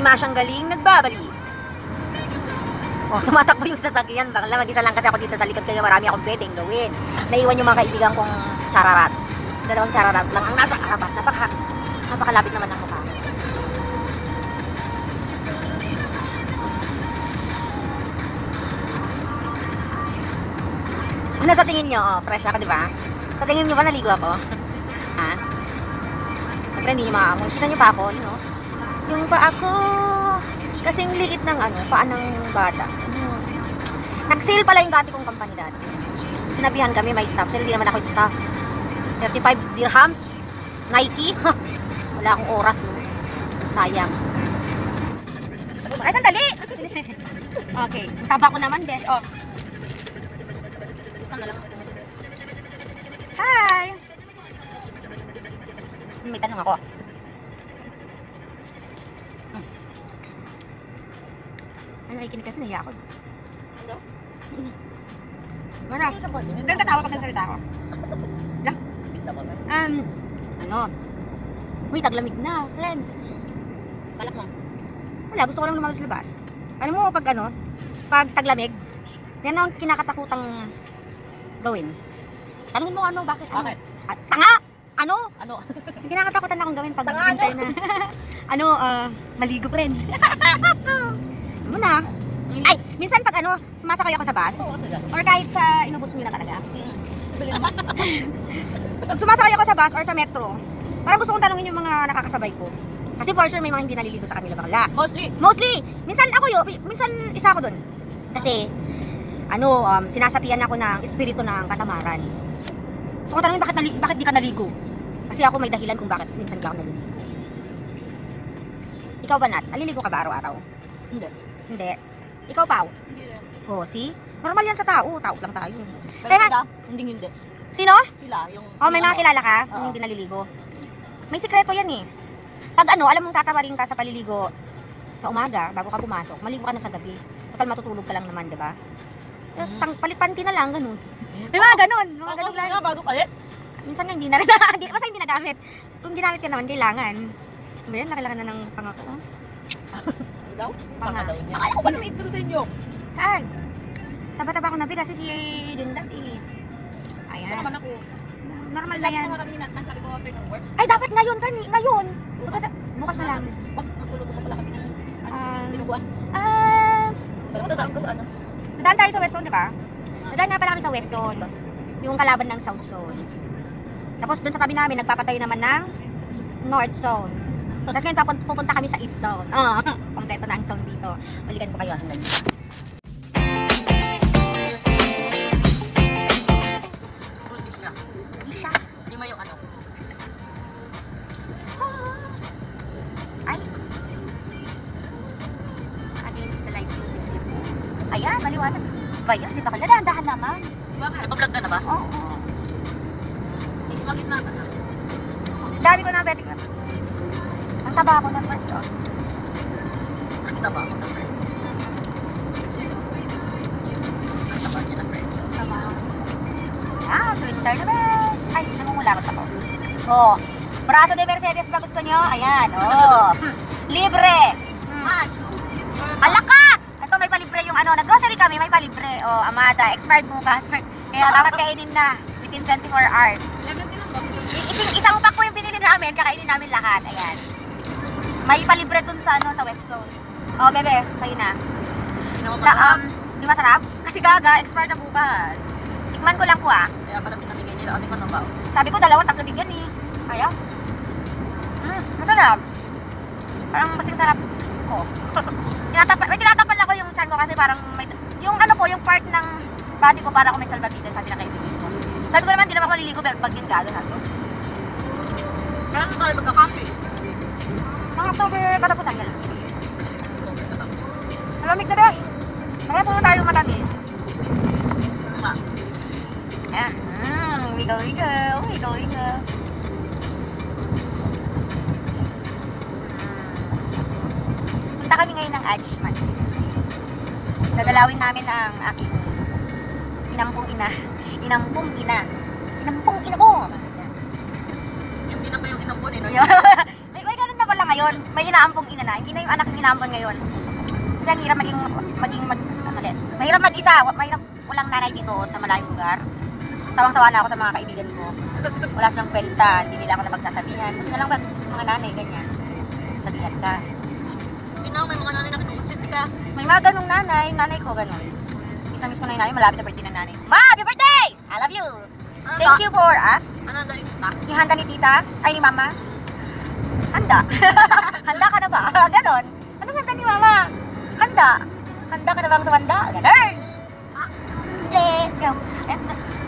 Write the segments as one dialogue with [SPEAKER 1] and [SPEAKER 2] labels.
[SPEAKER 1] Si Masyang Galing nagbabalik. Oh, tumatakbo yung sasakyan. Bakla mag-isa lang kasi ako dito sa likod kaya marami akong pwedeng gawin. Naiwan yung mga kaibigan kong chararats. Dalawang chararat lang ang nasa harapan. Napakalapit naman ng mukha. Ano sa tingin nyo? Oh, fresh ako, di ba? Sa tingin nyo ba naligo ako? Ha? Siyempre hindi nyo makaamoy. Kita nyo pa ako, you know? Yung pa ako, kasing liit ng paa ng bata. Nag-sale pala yung dati kong company dati. Sinabihan kami may staff. Sale, hindi naman ako staff. 35 dirhams. Nike. Wala akong oras, no? Sayang. Ay, sandali! Okay. Taba ko naman, besh. Oh. Hi! May tanong ako. Ano, nakikinig kasi nahiya ako. Ano? Ano? Ganun katawa pag nagsalita ako. Ano? Uy, taglamig na, friends. Balak mo? Wala, gusto ko lang lumabas labas. Alam mo, pag taglamig, yan ang kinakatakutang gawin. Tanungin mo bakit?
[SPEAKER 2] Bakit?
[SPEAKER 1] Tanga! Ano?
[SPEAKER 2] Kinakatakutan
[SPEAKER 1] akong gawin pag hintay na. Maligo pa rin. Ano na? Ay, minsan pag sumasakay ako sa bus, or kahit sa inubos mo na talaga. Pag sumasakay ako sa bus or sa metro, parang gusto kong tanungin yung mga nakakasabay ko. Kasi for sure may mga hindi naliligo sa kanila bakla. Mostly! Minsan ako minsan isa ako dun. Kasi, sinasapian ako ng espiritu ng katamaran. Gusto ko tanungin bakit di ka naligo? Kasi ako may dahilan kung bakit minsan di ako naliligo. Ikaw ba, Nat? Naliligo ka ba araw-araw? Hindi. Ikaw, Pao?
[SPEAKER 2] Hindi rin.
[SPEAKER 1] Oh, see? Normal yan sa tao. Tao lang tayo.
[SPEAKER 2] Pero sila, hindi.
[SPEAKER 1] Sino?
[SPEAKER 2] Sila, yung...
[SPEAKER 1] Oh, may mga kilala ka? Yung hindi naliligo. May sikreto yan eh. Pag alam mong tatawarin ka sa paliligo sa umaga, bago ka pumasok, maligo ka na sa gabi. Total matutulog ka lang naman, diba? Tapos palit-panty na lang, ganun. May mga ganun. Mga ganun lang.
[SPEAKER 2] Bago palit?
[SPEAKER 1] Minsan nga hindi na rin. Basta hindi nagamit. Kung ginamit ka naman, kailangan. Ano yan? Laki-laki na ng pangako.
[SPEAKER 2] Daw?
[SPEAKER 1] Panga
[SPEAKER 2] daw niya. Ay, ako ba namit ko sa inyo?
[SPEAKER 1] Saan? Taba-taba ko na kasi si Jundat eh. Ayan.
[SPEAKER 2] Ito naman ako.
[SPEAKER 1] Normal na yan.
[SPEAKER 2] Sabi ni Nathan, sabi ko after ng work.
[SPEAKER 1] Ay, dapat ngayon. Ngayon. Bukas na lang.
[SPEAKER 2] Magtuluto ko pala kami ng tinubuan. Dadaan ko sa ano?
[SPEAKER 1] Dadaan tayo sa West Zone, di ba? Dadaan nga pala kami sa West Zone. Yung kalaban ng South Zone. Tapos dun sa tabi namin, nagpapatay naman ng North Zone. Tapos ngayon pupunta kami sa East Zone. Kompleto na ang zone dito. Balikan ko kayo hanggang dito. Isha.
[SPEAKER 2] Hindi mo yung ano?
[SPEAKER 1] Ay. Against the light. Ayan, maliwanag. Ba yan? Si Bakala, dahan naman.
[SPEAKER 2] Bakit? Nag-vlog ka na ba?
[SPEAKER 1] Oo.
[SPEAKER 2] Ismagit na ka na.
[SPEAKER 1] Dami ko na pwede ko. Ang taba ako na friends, oh.
[SPEAKER 2] Nakita ba ako na friend? Ang taba niya na friend.
[SPEAKER 1] Tama. Ah, Twitter na besh. Ay, namumulakot ako. Oh, braso de Mercedes ba gusto nyo? Ayan, oh. Libre. Alaka! Ito may palibre yung nag-grocery kami, may palibre. Oh, Amada, expired bukas. Kaya dapat kainin na within 24 hours. Isang pack po yung binili namin, kakainin namin lahat. Ayan. May palibre dun sa sa West Zone. Oh, bebe, sa'yo na. Di masarap? Kasi gaga, expired na bukas. Tikman ko lang po
[SPEAKER 2] Kaya pala pinamigay nila. Ate, ano ba?
[SPEAKER 1] Sabi ko 2-3 bigyan eh. Kaya? Masarap. Parang masing sarap ko. May tinatapan ako yung chan ko kasi parang may... Yung yung part ng body ko para ako may salbabida, sabi na kaibigan ko. Sabi ko naman, di naman ako maliligo pag yun gaga, sabi ko.
[SPEAKER 2] Kailan tayo magka-cafe?
[SPEAKER 1] Mga October katapusan ka lang. Malamig na besh. Kaya po tayo matamis. Ayan. Wiggle. Punta kami ngayon ng Ajman. Dadalawin namin ang aking inampung ina. Inampung ina po!
[SPEAKER 2] Yung di na pa yung inampun eh, no?
[SPEAKER 1] May ganun na pala ngayon. ngayon, may inaampong ina na. Hindi na yung anak yung inaampon ngayon. Kasi ang hirap mahirap mag-isa. Mahirap walang nanay dito sa malayong lugar. Sawang-sawa na ako sa mga kaibigan ko. Wala silang kwenta, hindi nila ako na magsasabihan. Buti na lang ba, mga nanay, ganyan. Sasabihan ka.
[SPEAKER 2] Yun na, may mga nanay na kinukusit ka.
[SPEAKER 1] May mga ganong nanay ko ganun. Isa miss ko na yung nanay, malapit na birthday ng nanay. Ma, happy birthday! I love you! Thank you for,
[SPEAKER 2] Ano ang dali ka?
[SPEAKER 1] yung handa ni tita, ay ni mama. Handa. Handa ka na ba? Ganon. Anong handa ni mama? Handa. Handa ka na bang tumanda? Ganon.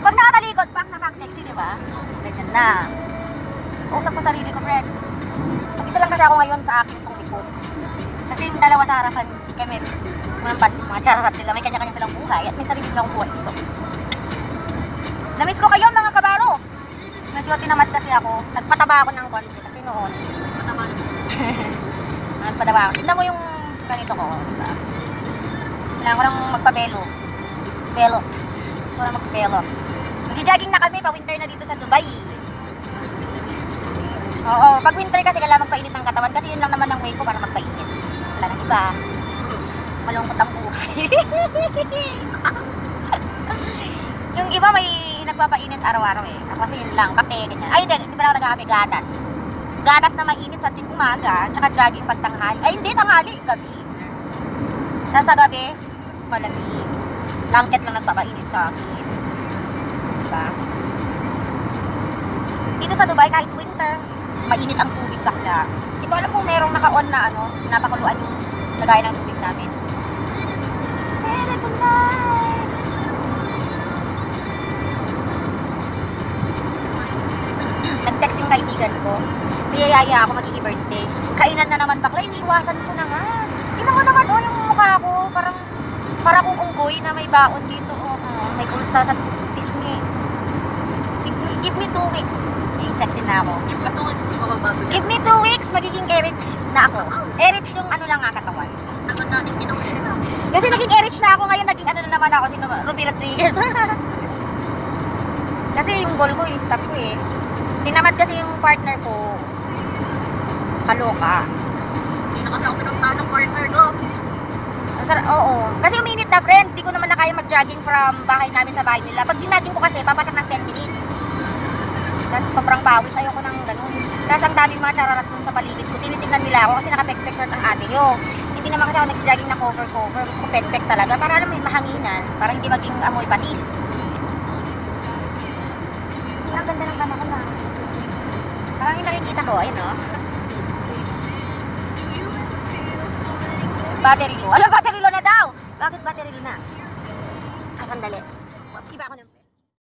[SPEAKER 1] Pag nakatalikod, pak sexy, di ba? Ganyan na. Usap ko sarili ko, friend. Mag-isa lang kasi ako ngayon sa akin itong likod. Kasi yung dalawa sa harapan, kami, mga chararat sila, may kanya-kanya silang buhay at may sarili silang buhay dito. Namiss ko kayo mga kabaro. Medyo tinamad kasi ako. Nagpataba ako ng konti kasi noon.
[SPEAKER 2] Mataba na.
[SPEAKER 1] Nagpataba ako. Tignan mo yung ganito ko, di ba? Kailangan ko lang magpabelo. Belot. Gusto ko lang magbelot. Mag-jogging na kami, pa-winter na dito sa Dubai. Oo, pag winter kasi kailangan magpainit ng katawan kasi yun lang naman ang way ko para magpainit. Wala nang iba. Malungkot ang buhay. Yung iba may nagpapainit araw-araw eh. Ako kasi yun lang, kape, ganyan. Ay, hindi pa ako nagkakape, gatas. Gatas na mainit sa ating umaga, tsaka jogging pagtanghali. Ay, hindi, tanghali, gabi. Nasa gabi, malamig. Blanket lang nagpapainit sa akin. Diba? Dito sa Dubai, kahit winter, mainit ang tubig bakla. Di ko alam kung merong naka-on na napakuluan yung lagay ng tubig namin. Pero tonight, nag-text yung kaibigan ko. Piyayaya ako magiging birthday. Kainan na naman bakla, iniiwasan ko na nga. Tingnan mo naman yung mukha ko, para kung unggoy na may baon dito. May kulsa sa pisngi. Give me 2 weeks. Magiging sexy na ako.
[SPEAKER 2] Yung katungan, hindi mababago yan.
[SPEAKER 1] Give me 2 weeks, magiging erich na ako. Erich yung ano lang nga katawan.
[SPEAKER 2] Agad natin kinukulit.
[SPEAKER 1] Kasi naging erich na ako ngayon, naging ano na naman ako, sino ba? Ruby Rodriguez. Kasi yung goal ko, yung stop ko eh. Tinamad kasi yung partner ko. Kaloka.
[SPEAKER 2] Hindi na kasi ako pinuntahan ng partner ko.
[SPEAKER 1] Oo. Kasi uminit na, friends. Di ko naman na kaya mag-jogging from bahay namin sa bahay nila. Pag ginaging ko kasi, papatak ng 10 minutes. Tapos sobrang pawis. Ayoko ng ganun. Tapos ang daming mga chararat dun sa paligid ko. Tinitignan nila ako kasi nakapek-pek shirt ang ate nyo. Hindi naman kasi ako nag-jogging na cover-cover. Gusto ko pek-pek talaga. Para alam mo yung mahanginan. Para hindi maging amoy patis. Ang ganda ng kama ko na. Parang yung nakikita ko. Ayun o. Battery low. Alam, battery low na daw! Bakit battery low na? Sandali. Iba ako ng...